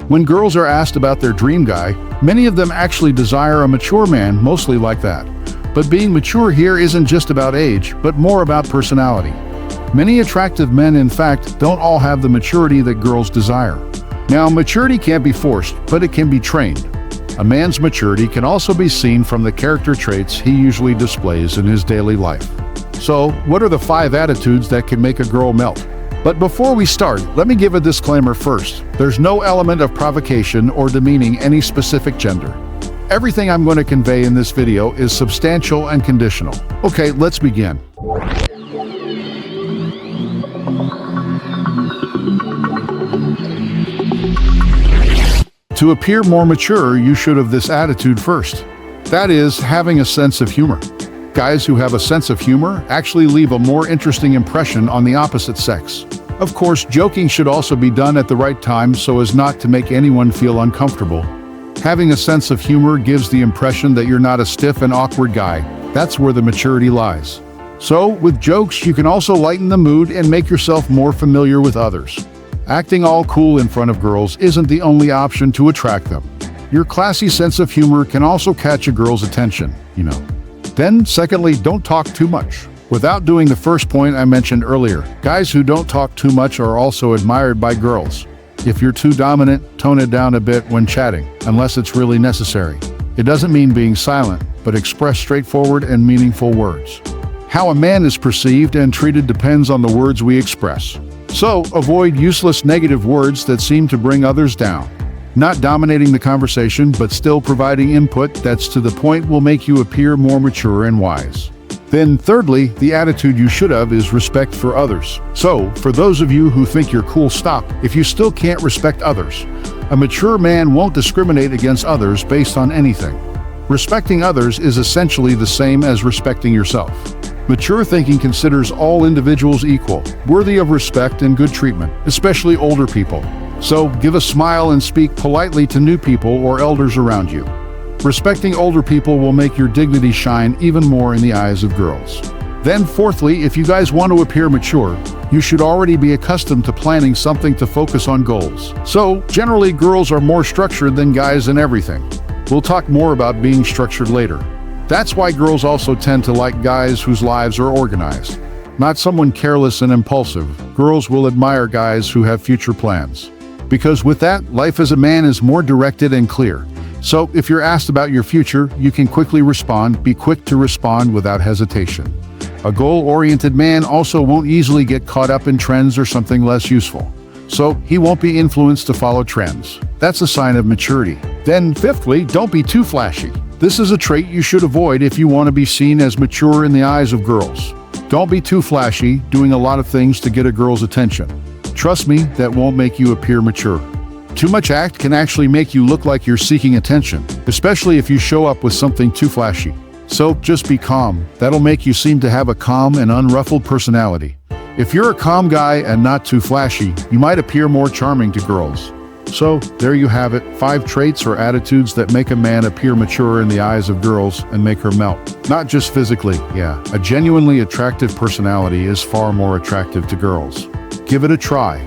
When girls are asked about their dream guy, many of them actually desire a mature man, mostly like that. But being mature here isn't just about age, but more about personality. Many attractive men, in fact, don't all have the maturity that girls desire. Now, maturity can't be forced, but it can be trained. A man's maturity can also be seen from the character traits he usually displays in his daily life. So, what are the 5 attitudes that can make a girl melt? But before we start, let me give a disclaimer first. There's no element of provocation or demeaning any specific gender. Everything I'm going to convey in this video is substantial and conditional. Okay, let's begin. To appear more mature, you should have this attitude first. That is, having a sense of humor. Guys who have a sense of humor actually leave a more interesting impression on the opposite sex. Of course, joking should also be done at the right time so as not to make anyone feel uncomfortable. Having a sense of humor gives the impression that you're not a stiff and awkward guy. That's where the maturity lies. So, with jokes, you can also lighten the mood and make yourself more familiar with others. Acting all cool in front of girls isn't the only option to attract them. Your classy sense of humor can also catch a girl's attention, you know. Then, secondly, don't talk too much. Without doing the first point I mentioned earlier, guys who don't talk too much are also admired by girls. If you're too dominant, tone it down a bit when chatting, unless it's really necessary. It doesn't mean being silent, but express straightforward and meaningful words. How a man is perceived and treated depends on the words we express. So, avoid useless negative words that seem to bring others down. Not dominating the conversation, but still providing input that's to the point will make you appear more mature and wise. Then thirdly, the attitude you should have is respect for others. So, for those of you who think you're cool, stop. If you still can't respect others, a mature man won't discriminate against others based on anything. Respecting others is essentially the same as respecting yourself. Mature thinking considers all individuals equal, worthy of respect and good treatment, especially older people. So, give a smile and speak politely to new people or elders around you. Respecting older people will make your dignity shine even more in the eyes of girls. Then fourthly, if you guys want to appear mature, you should already be accustomed to planning something to focus on goals. So, generally, girls are more structured than guys in everything. We'll talk more about being structured later. That's why girls also tend to like guys whose lives are organized. Not someone careless and impulsive. Girls will admire guys who have future plans. Because with that, life as a man is more directed and clear. So, if you're asked about your future, you can quickly respond. Be quick to respond without hesitation. A goal-oriented man also won't easily get caught up in trends or something less useful. So, he won't be influenced to follow trends. That's a sign of maturity. Then, fifthly, don't be too flashy. This is a trait you should avoid if you want to be seen as mature in the eyes of girls. Don't be too flashy, doing a lot of things to get a girl's attention. Trust me, that won't make you appear mature. Too much act can actually make you look like you're seeking attention, especially if you show up with something too flashy. So just be calm. That'll make you seem to have a calm and unruffled personality. If you're a calm guy and not too flashy, you might appear more charming to girls. So there you have it, 5 traits or attitudes that make a man appear mature in the eyes of girls and make her melt. Not just physically, yeah. A genuinely attractive personality is far more attractive to girls. Give it a try.